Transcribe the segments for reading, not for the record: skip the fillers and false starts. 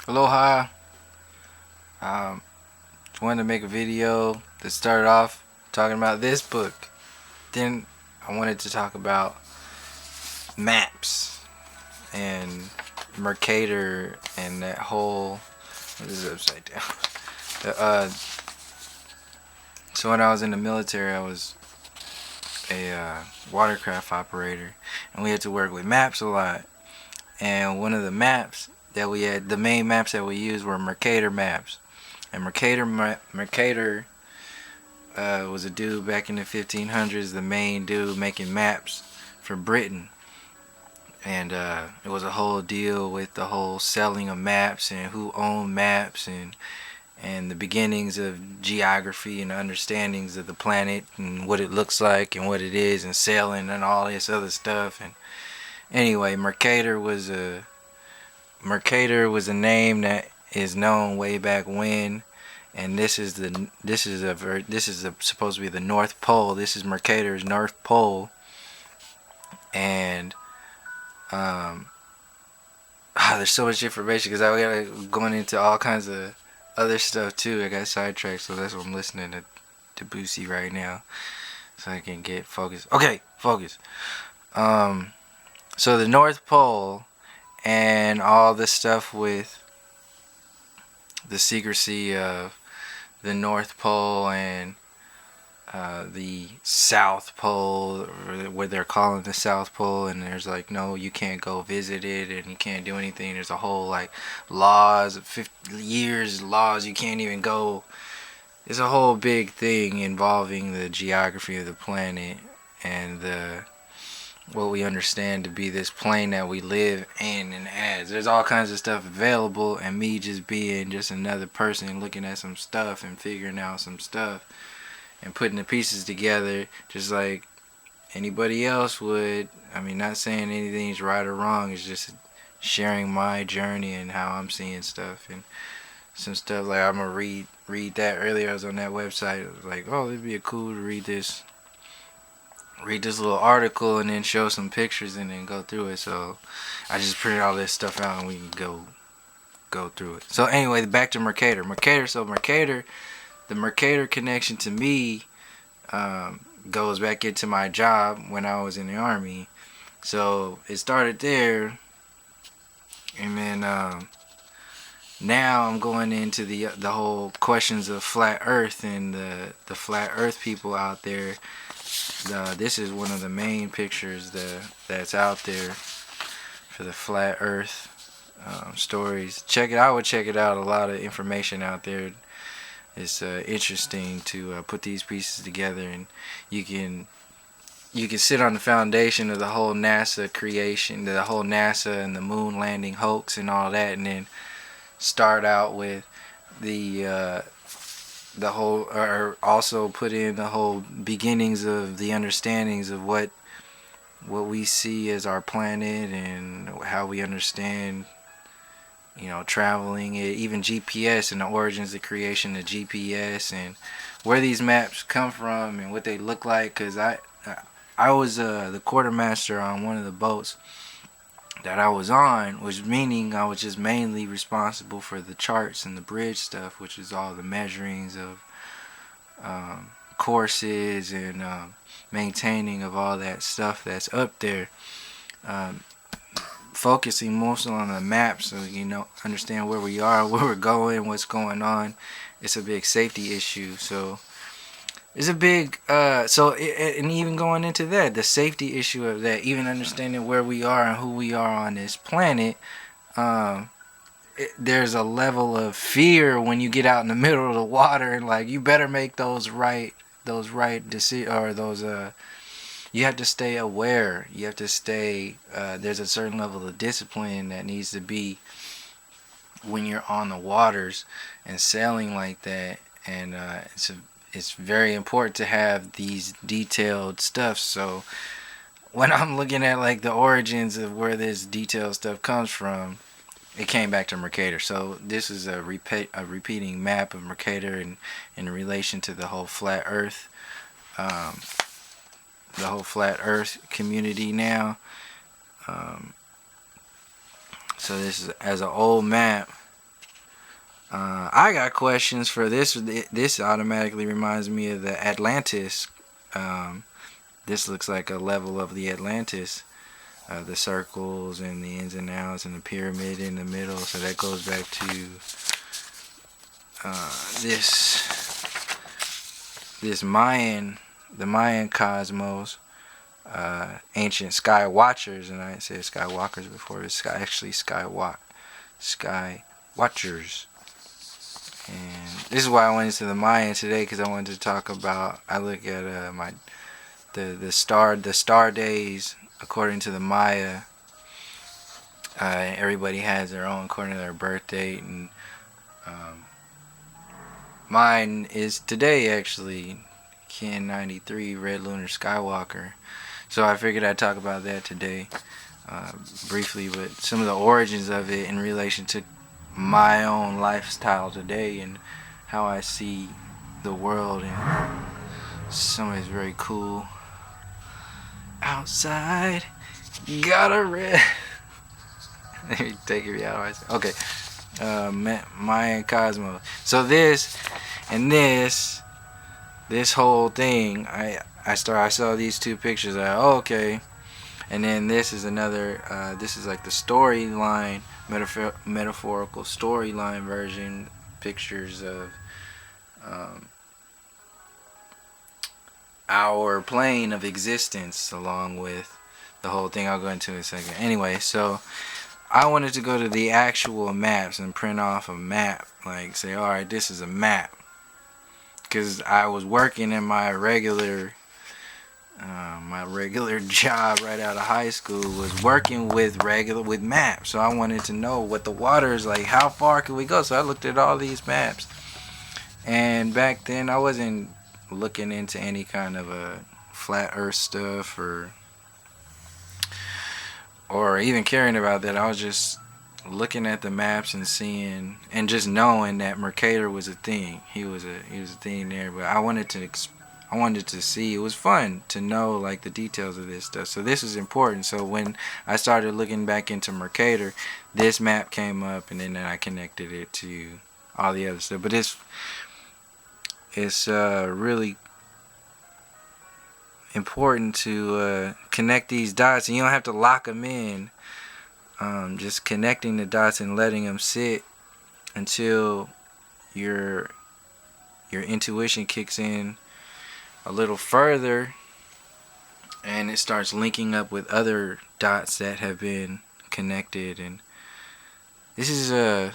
Aloha. Um, wanted to make a video that started off talking about this book. Then I wanted to talk about maps and Mercator and that whole. What is it upside down? So when I was in the military, I was a watercraft operator, and we had to work with maps a lot. And one of the maps that we had, the main maps that we used were Mercator maps. And Mercator was a dude back in the 1500s, the main dude making maps for Britain. And it was a whole deal with the whole selling of maps and who owned maps and the beginnings of geography and understandings of the planet and what it looks like and what it is and sailing and all this other stuff. And anyway, Mercator was a name that is known way back when, and supposed to be the North Pole. This is Mercator's North Pole, and um, there's so much information because I got going into all kinds of other stuff too. I got sidetracked, so that's what I'm listening to Boosie right now, so I can get focused. Okay, focus. Um, so the North Pole and all the stuff with the secrecy of the North Pole and the South Pole, or what they're calling the South Pole, and there's like, no, you can't go visit it and you can't do anything. There's a whole like laws, 50 years laws, you can't even go. It's a whole big thing involving the geography of the planet and the what we understand to be this plane that we live in and as. There's all kinds of stuff available, and me just being just another person looking at some stuff and figuring out some stuff and putting the pieces together just like anybody else would. I mean, not saying anything's right or wrong, it's just sharing my journey and how I'm seeing stuff and some stuff like I'm gonna read that earlier. I was on that website. It was like, oh, it'd be cool to read this little article and then show some pictures and then go through it. So I just printed all this stuff out and we can go through it. So anyway, back to Mercator. The Mercator connection to me goes back into my job when I was in the Army. So it started there, and then now I'm going into the whole questions of flat Earth and the flat Earth people out there. This is one of the main pictures that's out there for the flat Earth stories. Check it. I would check it out. A lot of information out there. It's interesting to put these pieces together, and you can sit on the foundation of the whole NASA creation, the whole NASA and the moon landing hoax and all that, and then start out with the whole, or also put in the whole beginnings of the understandings of what we see as our planet and how we understand, traveling it, even GPS and the origins, the creation of GPS, and where these maps come from and what they look like. Because I was the quartermaster on one of the boats that I was on, which meaning I was just mainly responsible for the charts and the bridge stuff, which is all the measurings of courses and maintaining of all that stuff that's up there. Focusing mostly on the maps, so understand where we are, where we're going, what's going on. It's a big safety issue, so it's a big and even going into that, the safety issue of that, even understanding where we are and who we are on this planet. There's a level of fear when you get out in the middle of the water, and like, you better make those right decisions, or those you have to stay aware. You have to stay. There's a certain level of discipline that needs to be when you're on the waters and sailing like that, and it's very important to have these detailed stuff. So when I'm looking at like the origins of where this detailed stuff comes from, it came back to Mercator. So this is a repeating map of Mercator in relation to the whole flat Earth. The whole flat Earth community now. So this is as an old map. I got questions for this. This automatically reminds me of the Atlantis. Um, this looks like a level of the Atlantis. The circles and the ins and outs and the pyramid in the middle. So that goes back to this Mayan, the Mayan cosmos, ancient sky watchers, and I said sky walkers before. It's actually sky watchers. And this is why I went into the Mayan today, because I wanted to talk about. I look at the star days according to the Maya. Everybody has their own according to their birth date, and mine is today actually, Ken 93 Red Lunar Skywalker. So I figured I'd talk about that today, briefly, but some of the origins of it in relation to my own lifestyle today and how I see the world, and some of it's very cool. Outside, got a red. Let me take it out. Okay, Mayan Cosmos. So this whole thing, I saw these two pictures. Okay, and then this is another. This is like the storyline, metaphorical storyline version pictures of our plane of existence, along with the whole thing I'll go into in a second. Anyway, so I wanted to go to the actual maps and print off a map, like say, alright, this is a map, because I was working in my regular job right out of high school, was working with maps. So I wanted to know what the water is like, how far can we go. So I looked at all these maps, and back then I wasn't looking into any kind of a flat earth stuff or even caring about that. I was just looking at the maps and seeing and just knowing that Mercator was a thing. He was a thing there, but I wanted to see. It was fun to know like the details of this stuff. So this is important. So when I started looking back into Mercator, this map came up, and then I connected it to all the other stuff. But it's really important to connect these dots, and you don't have to lock them in. Just connecting the dots and letting them sit until your intuition kicks in a little further, and it starts linking up with other dots that have been connected. And this is I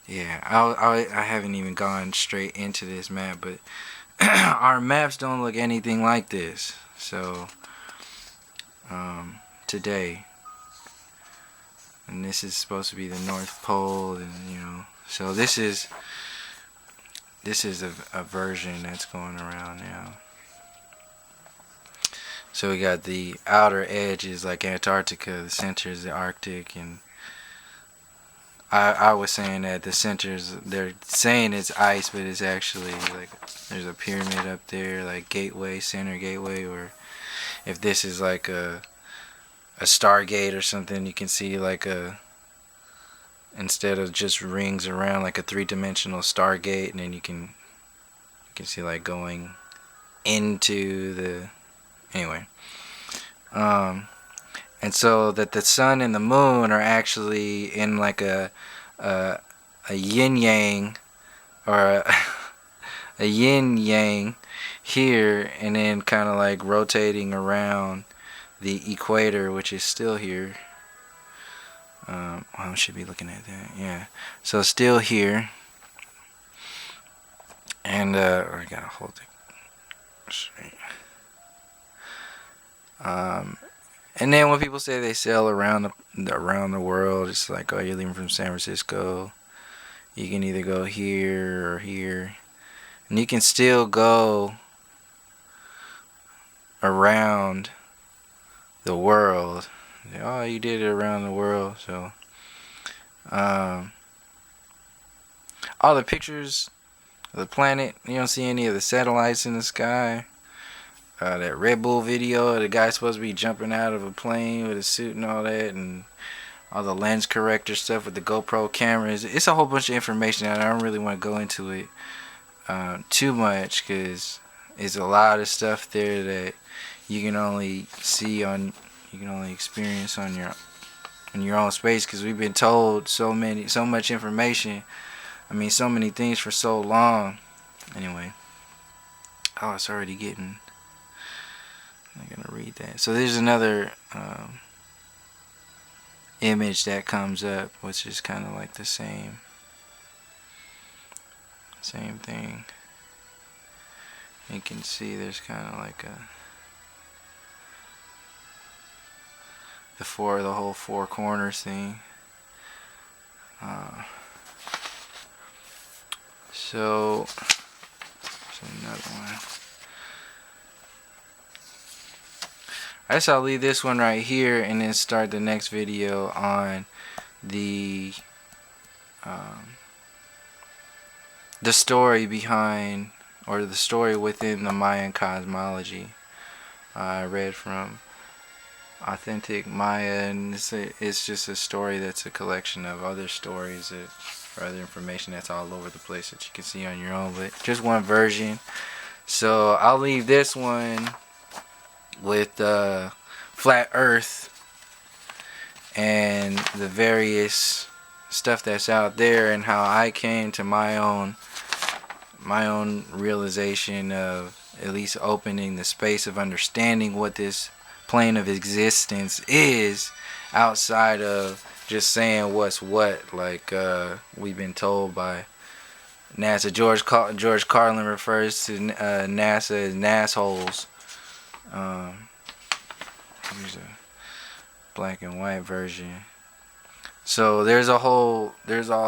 haven't even gone straight into this map, but our maps don't look anything like this. So today, and this is supposed to be the North Pole, and so this is a version that's going around now. So we got the outer edges like Antarctica, the center is the Arctic, and I was saying that the centers, they're saying it's ice, but it's actually like there's a pyramid up there, like center gateway, or if this is like a Stargate or something, you can see like instead of just rings around, like a three-dimensional Stargate, and then you can see like going into the, anyway. And so that the sun and the moon are actually in like a yin yang, or a yin yang here, and then kind of like rotating around the equator, which is still here. I should be looking at that. Yeah. So still here. And I gotta hold it straight. And then when people say they sail around the world, it's like, oh, you're leaving from San Francisco. You can either go here or here, and you can still go around the world. Oh, you did it around the world. So all the pictures of the planet, you don't see any of the satellites in the sky. That Red Bull video, the guy's supposed to be jumping out of a plane with a suit and all that, and all the lens corrector stuff with the GoPro cameras. It's a whole bunch of information, and I don't really want to go into it too much because it's a lot of stuff there that you can only see on, you can only experience on your own space, because we've been told so much information. I mean, so many things for so long. Anyway, oh, it's already getting. I'm gonna read that. So there's another image that comes up, which is kind of like the same thing. You can see there's kind of like the whole four corners thing. So there's another one. I guess I'll leave this one right here and then start the next video on the story behind, or the story within the Mayan cosmology. I read from Authentic Maya, and it's just a story that's a collection of other stories or other information that's all over the place that you can see on your own, but just one version. So I'll leave this one with flat Earth and the various stuff that's out there, and how I came to my own realization of at least opening the space of understanding what this plane of existence is, outside of just saying what's what, like we've been told by NASA. George Carlin refers to NASA as nassholes. Here's a black and white version. So there's all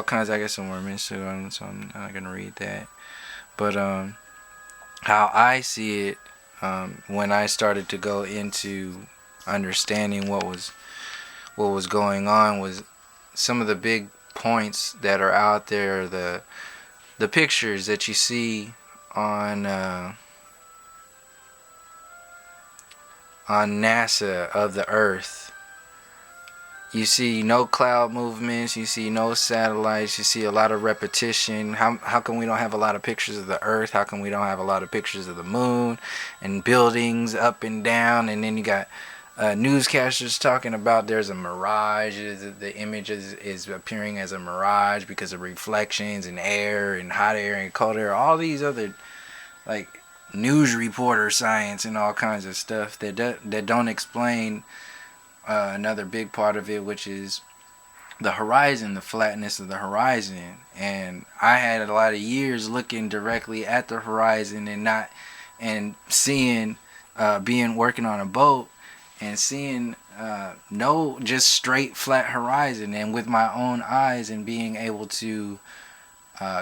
kinds. I guess some more mystery, so I'm not gonna read that. But how I see it, when I started to go into understanding what was going on, was some of the big points that are out there, the pictures that you see on NASA of the Earth. You see no cloud movements, you see no satellites, you see a lot of repetition. How come we don't have a lot of pictures of the Earth? How come we don't have a lot of pictures of the moon and buildings up and down? And then you got newscasters talking about there's a mirage, the image is appearing as a mirage because of reflections and air and hot air and cold air. All these other like news reporter science and all kinds of stuff that don't explain another big part of it, which is the horizon, the flatness of the horizon. And I had a lot of years looking directly at the horizon and seeing, working on a boat and seeing no just straight flat horizon, and with my own eyes, and being able to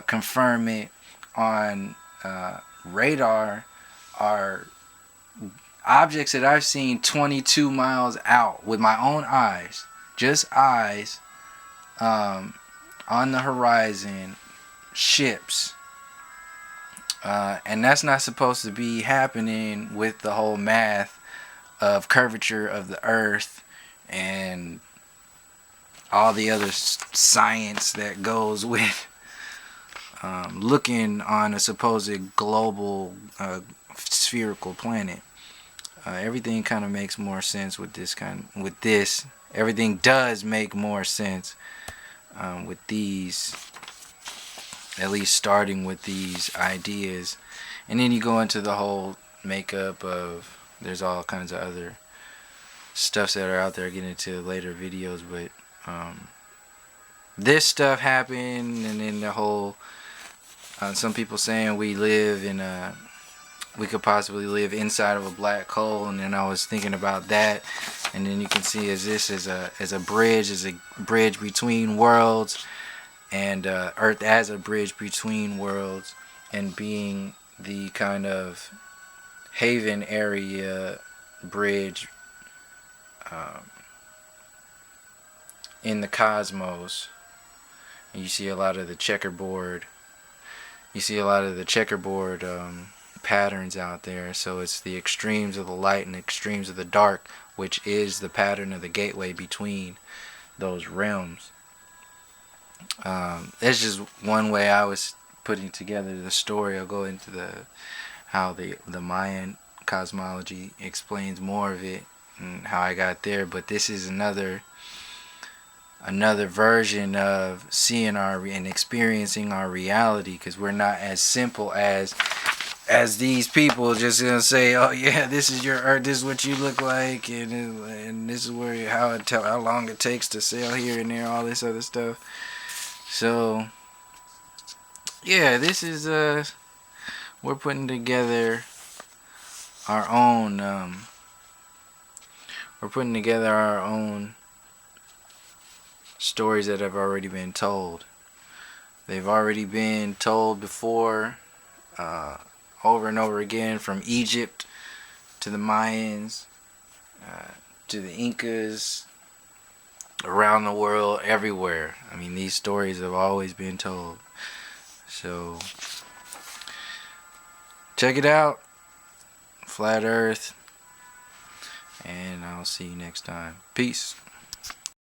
confirm it on radar are objects that I've seen 22 miles out with my own eyes, just eyes, on the horizon, ships. And that's not supposed to be happening with the whole math of curvature of the Earth and all the other science that goes with looking on a supposed global spherical planet. Everything kind of makes more sense with this. Everything does make more sense with these, at least starting with these ideas. And then you go into the whole makeup of, there's all kinds of other stuffs that are out there, getting into later videos, but this stuff happened. And then the whole, some people saying we could possibly live inside of a black hole, and then I was thinking about that. And then you can see as a bridge between worlds, and Earth as a bridge between worlds, and being the kind of haven area bridge in the cosmos. And you see a lot of the checkerboard patterns out there. So it's the extremes of the light and extremes of the dark, which is the pattern of the gateway between those realms. It's just one way I was putting together the story. I'll go into how the Mayan cosmology explains more of it and how I got there. But this is another version of seeing and experiencing our reality, because we're not as simple as these people just gonna say, oh yeah, this is your earth, this is what you look like, and this is where how long it takes to sail here and there, all this other stuff. So yeah, this is we're putting together our own we're putting together our own stories that have already been told. They've already been told before, uh, over and over again, from Egypt to the Mayans, uh, to the Incas, around the world, everywhere. I mean, these stories have always been told. So, check it out. Flat Earth. And I'll see you next time. Peace.